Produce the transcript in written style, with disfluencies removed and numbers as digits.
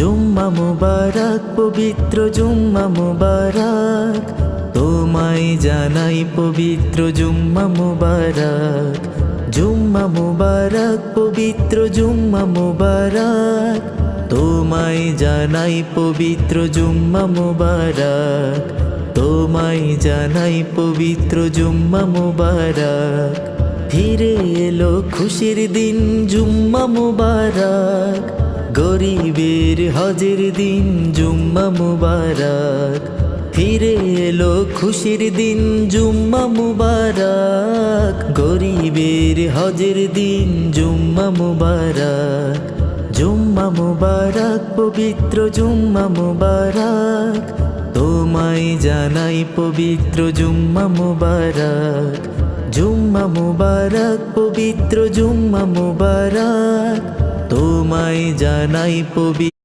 জুম্মা মুবারক পবিত্র জুম্মা মুবারক তোমায় জানাই পবিত্র জুম্মা মুবারক জুম্মা মুবারক পবিত্র জুম্মা মুবারক তোমায় জানাই পবিত্র জুম্মা মুবারক তোমায় জানাই পবিত্র জুম্মা মুবারক ফিরে এলো খুশির দিন জুম্মা মুবারক গরিবের হজের দিন জুম্মা মুবারক ফিরে এলো খুশির দিন জুম্মা মুবারক গরিবের হজের দিন জুম্মা মুবারক জুম্মা মুবারক পবিত্র জুম্মা মুবারক তোমায় জানাই পবিত্র জুম্মা মুবারক জুম্মা মুবারক পবিত্র জুম্মা মুবারক তোমায় জানাই পবিত্র